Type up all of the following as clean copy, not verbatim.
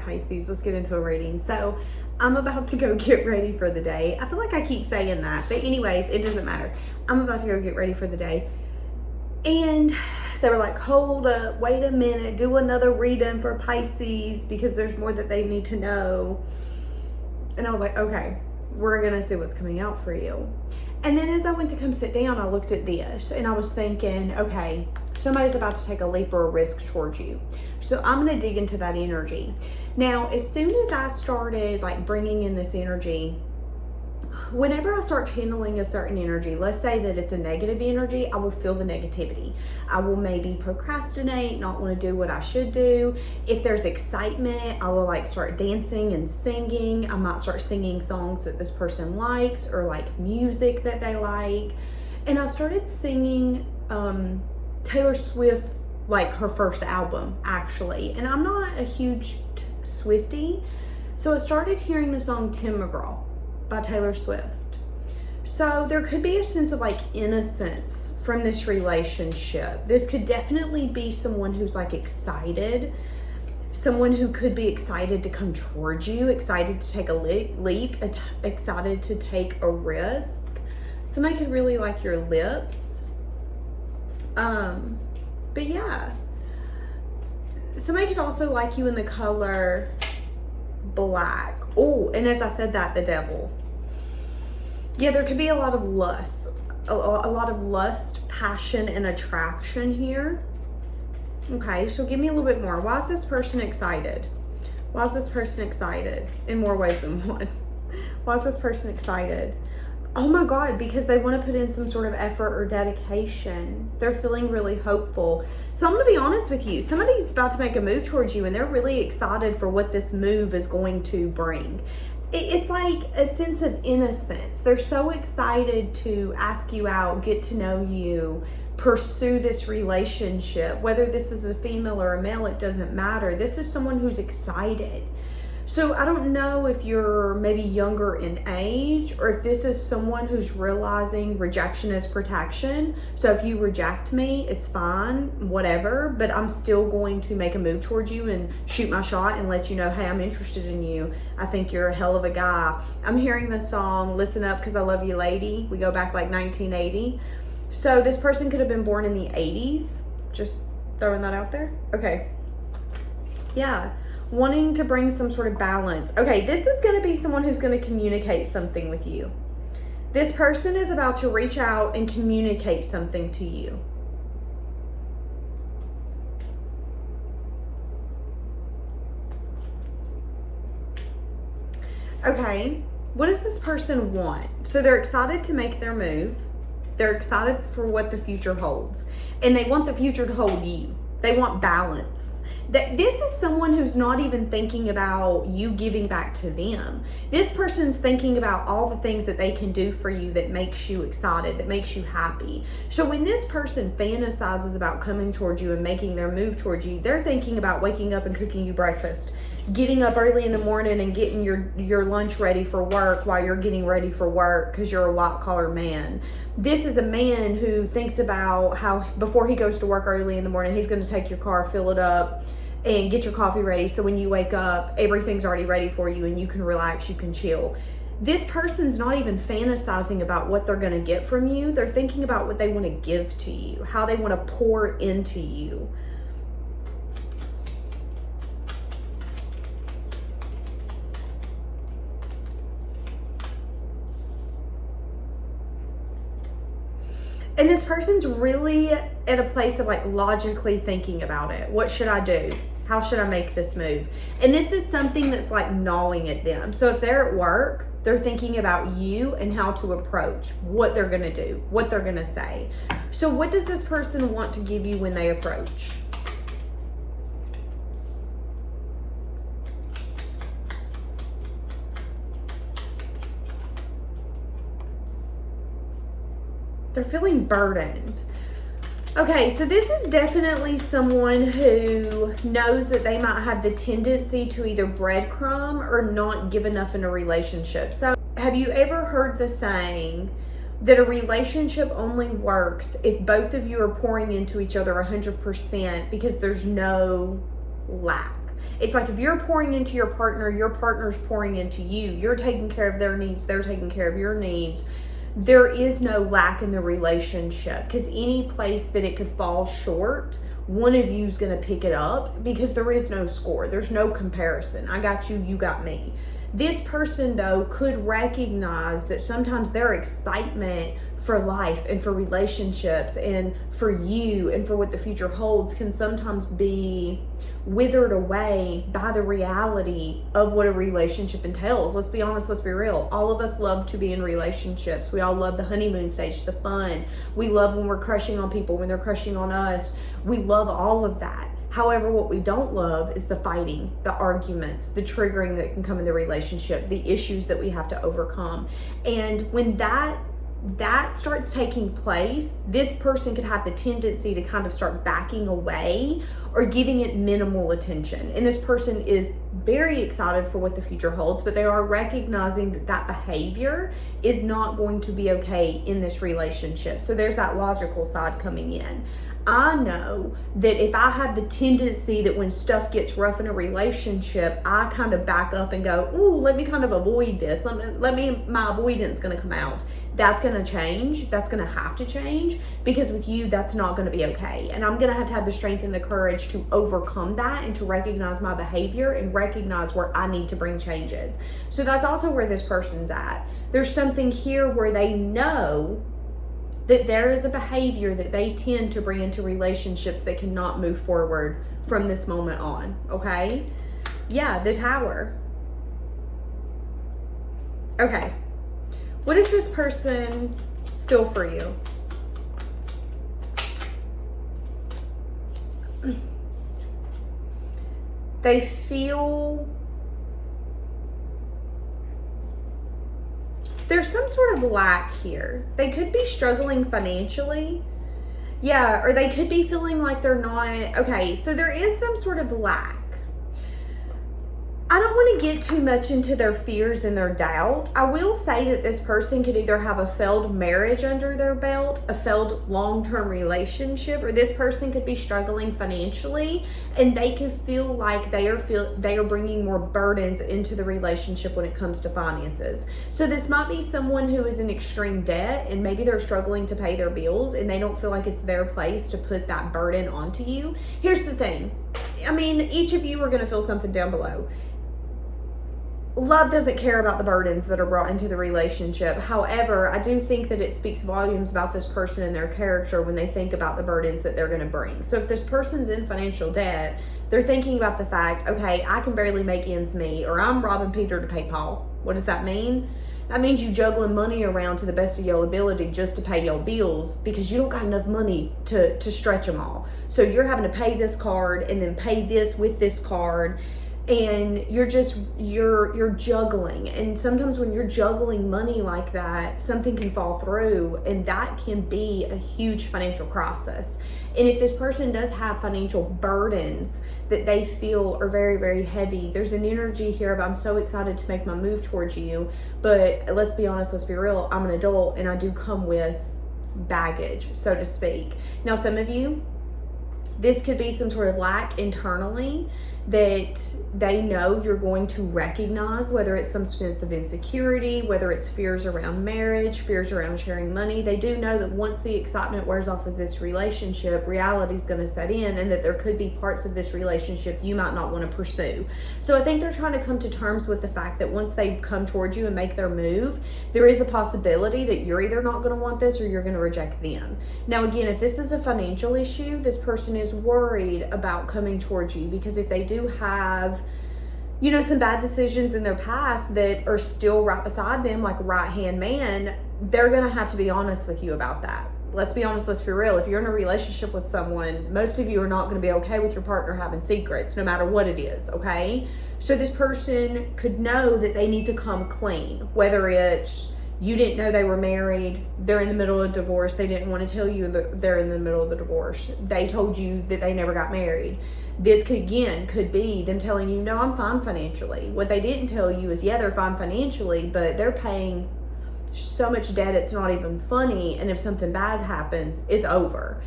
Pisces. Let's get into a reading. So I'm about to go get ready for the day. I feel like I keep saying that, but anyways, it doesn't matter. I'm about to go get ready for the day. And they were like, hold up, wait a minute, do another reading for Pisces because there's more that they need to know. And I was like, okay, we're gonna see what's coming out for you. And then as I went to come sit down, I looked at this and I was thinking, okay, somebody's about to take a leap or a risk towards you. So I'm gonna dig into that energy. Now, as soon as I started like bringing in this energy, whenever I start channeling a certain energy, let's say that it's a negative energy, I will feel the negativity. I will maybe procrastinate, not want to do what I should do. If there's excitement, I will like start dancing and singing. I might start singing songs that this person likes or like music that they like. And I started singing Taylor Swift, like her first album actually. And I'm not a huge Swiftie. So I started hearing the song Tim McGraw by Taylor Swift. So there could be a sense of like innocence from this relationship. This could definitely be someone who's like excited, someone who could be excited to come towards you, excited to take a leap, excited to take a risk. Somebody could really like your lips. But yeah, somebody could also like you in the color black. Oh, and as I said that, the devil. Yeah, there could be a lot of lust, a lot of lust, passion, and attraction here. Okay, so give me a little bit more. Why is this person excited? Why is this person excited in more ways than one? Why is this person excited? Oh my God, because they want to put in some sort of effort or dedication. They're feeling really hopeful. So I'm going to be honest with you. Somebody's about to make a move towards you and they're really excited for what this move is going to bring. It's like a sense of innocence. They're so excited to ask you out, get to know you, pursue this relationship. Whether this is a female or a male, it doesn't matter. This is someone who's excited. So I don't know if you're maybe younger in age or if this is someone who's realizing rejection is protection. So if you reject me, it's fine, whatever, but I'm still going to make a move towards you and shoot my shot and let you know, hey, I'm interested in you. I think you're a hell of a guy. I'm hearing the song, Listen Up Because I Love You Lady. We go back like 1980. So this person could have been born in the 80s. Just throwing that out there. Okay. Yeah. Wanting to bring some sort of balance. Okay, this is going to be someone who's going to communicate something with you. This person is about to reach out and communicate something to you. Okay, what does this person want? So they're excited to make their move. They're excited for what the future holds. And they want the future to hold you. They want balance. This is someone who's not even thinking about you giving back to them. This person's thinking about all the things that they can do for you that makes you excited, that makes you happy. So when this person fantasizes about coming towards you and making their move towards you, they're thinking about waking up and cooking you breakfast, getting up early in the morning and getting your lunch ready for work while you're getting ready for work because you're a white collar man. This is a man who thinks about how before he goes to work early in the morning, he's going to take your car, fill it up, and get your coffee ready. So when you wake up, everything's already ready for you and you can relax, you can chill. This person's not even fantasizing about what they're going to get from you. They're thinking about what they want to give to you, how they want to pour into you. And this person's really at a place of like logically thinking about it. What should I do? How should I make this move? And this is something that's like gnawing at them. So if they're at work, they're thinking about you and how to approach, what they're going to do, what they're going to say. So what does this person want to give you when they approach? They're feeling burdened. Okay, so this is definitely someone who knows that they might have the tendency to either breadcrumb or not give enough in a relationship. So have you ever heard the saying that a relationship only works if both of you are pouring into each other 100% because there's no lack? It's like if you're pouring into your partner's pouring into you. You're taking care of their needs, they're taking care of your needs. There is no lack in the relationship, because any place that it could fall short, one of you is going to pick it up, because there is no score. There's no comparison. I got you, you got me. This person, though, could recognize that sometimes their excitement for life and for relationships and for you and for what the future holds can sometimes be withered away by the reality of what a relationship entails. Let's be honest, let's be real. All of us love to be in relationships. We all love the honeymoon stage, the fun. We love when we're crushing on people, when they're crushing on us. We love all of that. However, what we don't love is the fighting, the arguments, the triggering that can come in the relationship, the issues that we have to overcome. And when that starts taking place, this person could have the tendency to kind of start backing away or giving it minimal attention. And this person is very excited for what the future holds, but they are recognizing that that behavior is not going to be okay in this relationship. So there's that logical side coming in. I know that if I have the tendency that when stuff gets rough in a relationship, I kind of back up and go, ooh, let me kind of avoid this. My avoidance going to come out. That's going to change. That's going to have to change, because with you, that's not going to be okay. And I'm going to have the strength and the courage to overcome that and to recognize my behavior and recognize where I need to bring changes. So that's also where this person's at. There's something here where they know that there is a behavior that they tend to bring into relationships that cannot move forward from this moment on, okay? Yeah, the Tower. Okay. What does this person feel for you? They feel there's some sort of lack here. They could be struggling financially. Yeah, or they could be feeling like they're not, okay, so there is some sort of lack. I don't want to get too much into their fears and their doubt. I will say that this person could either have a failed marriage under their belt, a failed long-term relationship, or this person could be struggling financially, and they could feel like they are bringing more burdens into the relationship when it comes to finances. So this might be someone who is in extreme debt, and maybe they're struggling to pay their bills, and they don't feel like it's their place to put that burden onto you. Here's the thing. I mean, each of you are going to feel something down below. Love doesn't care about the burdens that are brought into the relationship. However, I do think that it speaks volumes about this person and their character when they think about the burdens that they're going to bring. So if this person's in financial debt, they're thinking about the fact, okay, I can barely make ends meet, or I'm robbing Peter to pay Paul. What does that mean? That means you juggling money around to the best of your ability just to pay your bills, because you don't got enough money to stretch them all. So you're having to pay this card and then pay this with this card. And you're juggling. And sometimes when you're juggling money like that, something can fall through, and that can be a huge financial crisis. And if this person does have financial burdens that they feel are very, very heavy, there's an energy here of, I'm so excited to make my move towards you, but let's be honest, let's be real, I'm an adult and I do come with baggage, so to speak. Now, some of you, this could be some sort of lack internally that they know you're going to recognize, whether it's some sense of insecurity, whether it's fears around marriage, fears around sharing money. They do know that once the excitement wears off of this relationship, reality is going to set in, and that there could be parts of this relationship you might not want to pursue. So I think they're trying to come to terms with the fact that once they come towards you and make their move, there is a possibility that you're either not going to want this or you're going to reject them. Now, again, if this is a financial issue, this person is worried about coming towards you, because if they do have, you know, some bad decisions in their past that are still right beside them, like right-hand man, they're going to have to be honest with you about that. Let's be honest, let's be real. If you're in a relationship with someone, most of you are not going to be okay with your partner having secrets, no matter what it is, okay? So this person could know that they need to come clean, whether it's you didn't know they were married, they're in the middle of divorce, they didn't want to tell you they're in the middle of the divorce, they told you that they never got married. This could be them telling you, no, I'm fine financially. What they didn't tell you is, yeah, they're fine financially, but they're paying so much debt it's not even funny, and if something bad happens, it's over.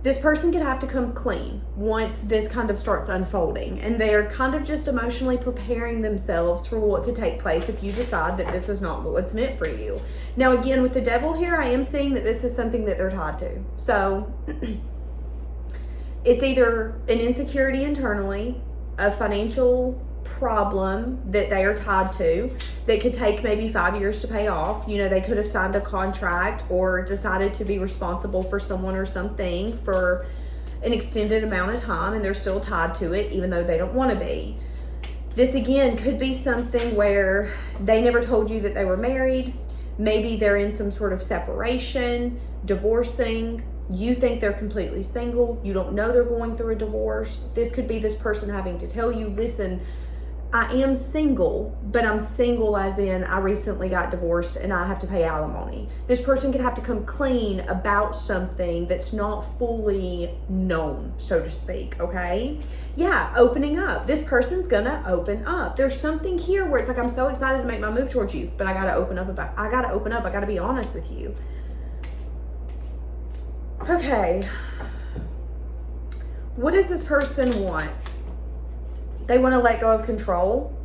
This person could have to come clean once this kind of starts unfolding, and they're kind of just emotionally preparing themselves for what could take place if you decide that this is not what's meant for you. Now, again, with the devil here, I am seeing that this is something that they're tied to. So it's either an insecurity internally, a financial problem that they are tied to that could take maybe 5 years to pay off. You know, they could have signed a contract or decided to be responsible for someone or something for an extended amount of time, and they're still tied to it even though they don't want to be. This again could be something where they never told you that they were married. Maybe they're in some sort of separation, divorcing. You think they're completely single. You don't know they're going through a divorce. This could be this person having to tell you, listen, I am single, but I'm single as in I recently got divorced and I have to pay alimony. This person could have to come clean about something that's not fully known, so to speak, okay? Yeah, opening up. This person's gonna open up. There's something here where it's like, I'm so excited to make my move towards you, but I gotta open up, I gotta be honest with you. Okay. What does this person want? They want to let go of control.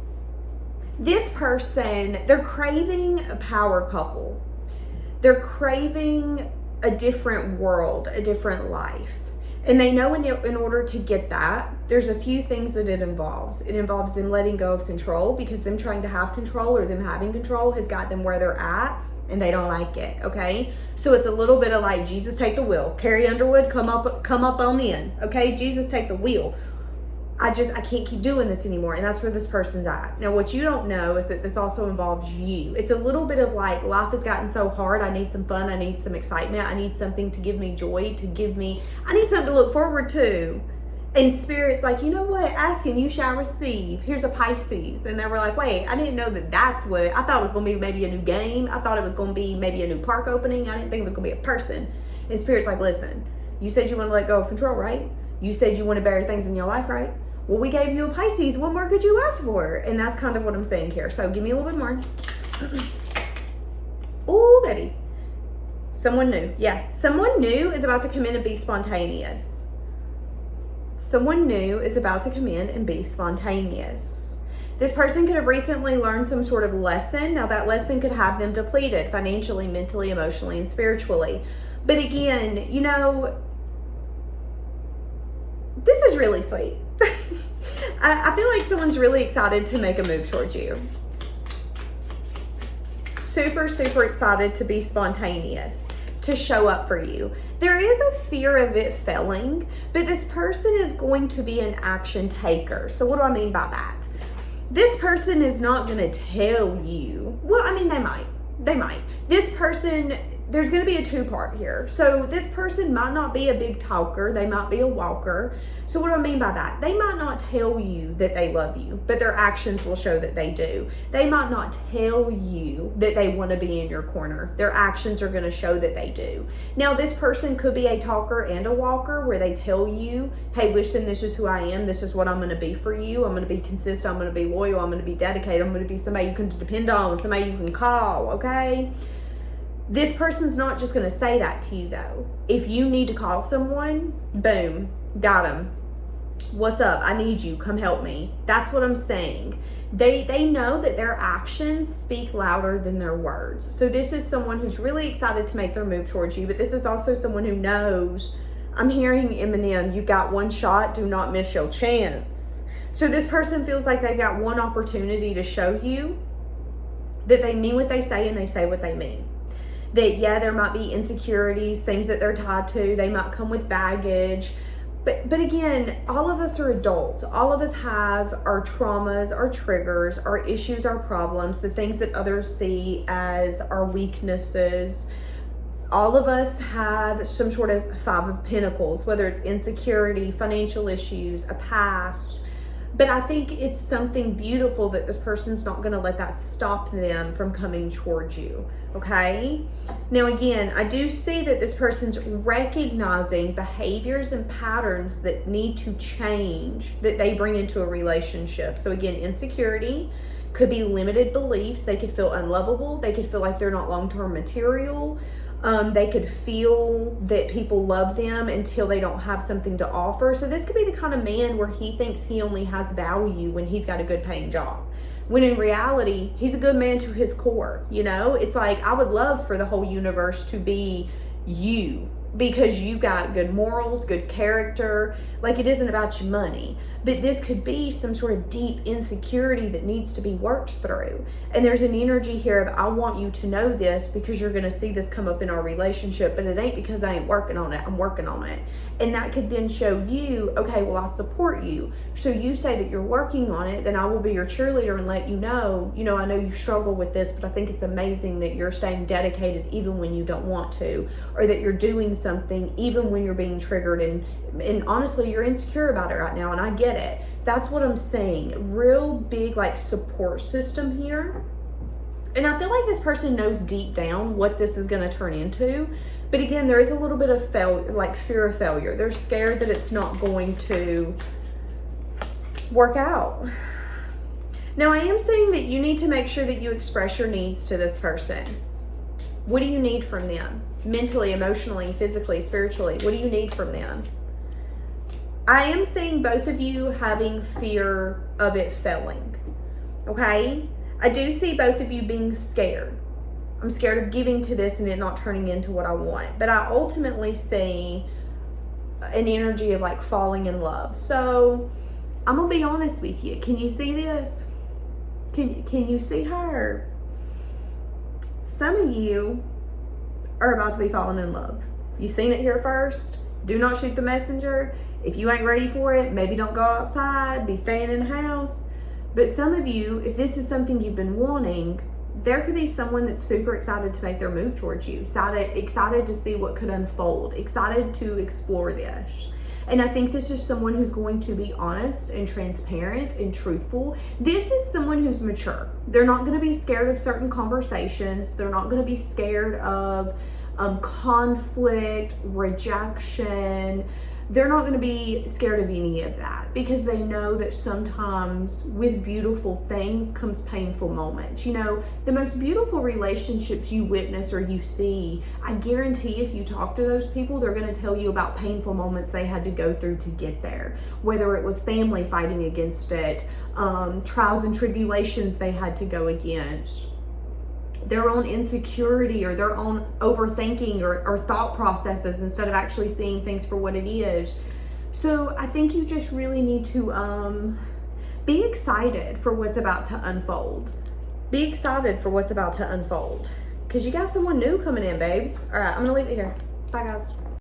This person, they're craving a power couple. They're craving a different world, a different life. And they know in order to get that, there's a few things that it involves. It involves them letting go of control, because them trying to have control or them having control has got them where they're at and they don't like it, okay? So it's a little bit of like, Jesus, take the wheel. Carrie Underwood, come up on in, okay? Jesus, take the wheel. I can't keep doing this anymore. And that's where this person's at. Now, what you don't know is that this also involves you. It's a little bit of like, life has gotten so hard. I need some fun. I need some excitement. I need something to give me joy, I need something to look forward to. And Spirit's like, you know what? Ask and you shall receive. Here's a Pisces. And they were like, wait, I didn't know that's what, I thought it was going to be maybe a new game. I thought it was going to be maybe a new park opening. I didn't think it was going to be a person. And Spirit's like, listen, you said you want to let go of control, right? You said you want to better things in your life, right? Well, we gave you a Pisces. What more could you ask for? And that's kind of what I'm saying here. So give me a little bit more. Oh, baby. Someone new. Yeah. Someone new is about to come in and be spontaneous. Someone new is about to come in and be spontaneous. This person could have recently learned some sort of lesson. Now, that lesson could have them depleted financially, mentally, emotionally, and spiritually. But again, you know, this is really sweet. I feel like someone's really excited to make a move towards you. Super, super excited to be spontaneous, to show up for you. There is a fear of it failing, but this person is going to be an action taker. So what do I mean by that? This person is not going to tell you. Well, I mean, they might. This person, there's going to be a two-part here. So this person might not be a big talker. They might be a walker. So what do I mean by that? They might not tell you that they love you, but their actions will show that they do. They might not tell you that they want to be in your corner. Their actions are going to show that they do. Now, this person could be a talker and a walker where they tell you, hey, listen, this is who I am. This is what I'm going to be for you. I'm going to be consistent. I'm going to be loyal. I'm going to be dedicated. I'm going to be somebody you can depend on, somebody you can call, okay? This person's not just going to say that to you, though. If you need to call someone, boom, got them. What's up? I need you. Come help me. That's what I'm saying. They know that their actions speak louder than their words. So this is someone who's really excited to make their move towards you, but this is also someone who knows, I'm hearing Eminem, you've got one shot, do not miss your chance. So this person feels like they've got one opportunity to show you that they mean what they say and they say what they mean. That, yeah, there might be insecurities, things that they're tied to. They might come with baggage. But again, all of us are adults. All of us have our traumas, our triggers, our issues, our problems, the things that others see as our weaknesses. All of us have some sort of Five of Pentacles, whether it's insecurity, financial issues, a past. But I think it's something beautiful that this person's not going to let that stop them from coming towards you, okay? Now, again, I do see that this person's recognizing behaviors and patterns that need to change that they bring into a relationship. So, again, insecurity could be limited beliefs. They could feel unlovable. They could feel like they're not long-term material. They could feel that people love them until they don't have something to offer. So this could be the kind of man where he thinks he only has value when he's got a good paying job. When in reality, he's a good man to his core, you know? It's like, I would love for the whole universe to be you, because you got good morals, good character. Like, it isn't about your money. But this could be some sort of deep insecurity that needs to be worked through. And there's an energy here of, I want you to know this because you're going to see this come up in our relationship, but it ain't because I ain't working on it. I'm working on it. And that could then show you, okay, well, I support you. So you say that you're working on it, then I will be your cheerleader and let you know, I know you struggle with this, but I think it's amazing that you're staying dedicated even when you don't want to, or that you're doing something even when you're being triggered, and honestly, you're insecure about it right now, and I get it. That's what I'm saying. Real big, like, support system here. And I feel like this person knows deep down what this is going to turn into. But again, there is a little bit of fear of failure. They're scared that it's not going to work out. Now, I am saying that you need to make sure that you express your needs to this person. What do you need from them? Mentally, emotionally, physically, spiritually. What do you need from them? I am seeing both of you having fear of it failing. Okay? I do see both of you being scared. I'm scared of giving to this and it not turning into what I want. But I ultimately see an energy of, like, falling in love. So I'm going to be honest with you. Can you see this? Can you see her? Some of you are about to be falling in love. You seen it here first. Do not shoot the messenger. If you ain't ready for it, maybe don't go outside. Be staying in the house. But some of you, if this is something you've been wanting, there could be someone that's super excited to make their move towards you, excited to see what could unfold, excited to explore this. And I think this is someone who's going to be honest and transparent and truthful. This is someone who's mature. They're not going to be scared of certain conversations. They're not going to be scared of conflict, rejection. They're not going to be scared of any of that, because they know that sometimes with beautiful things comes painful moments. The most beautiful relationships you witness or you see, I guarantee if you talk to those people, they're going to tell you about painful moments they had to go through to get there. Whether it was family fighting against it, trials and tribulations they had to go against, their own insecurity or their own overthinking or thought processes instead of actually seeing things for what it is. So I think you just really need to be excited for what's about to unfold. Be excited for what's about to unfold, because you got someone new coming in, babes. All right, I'm gonna leave it here. Bye, guys.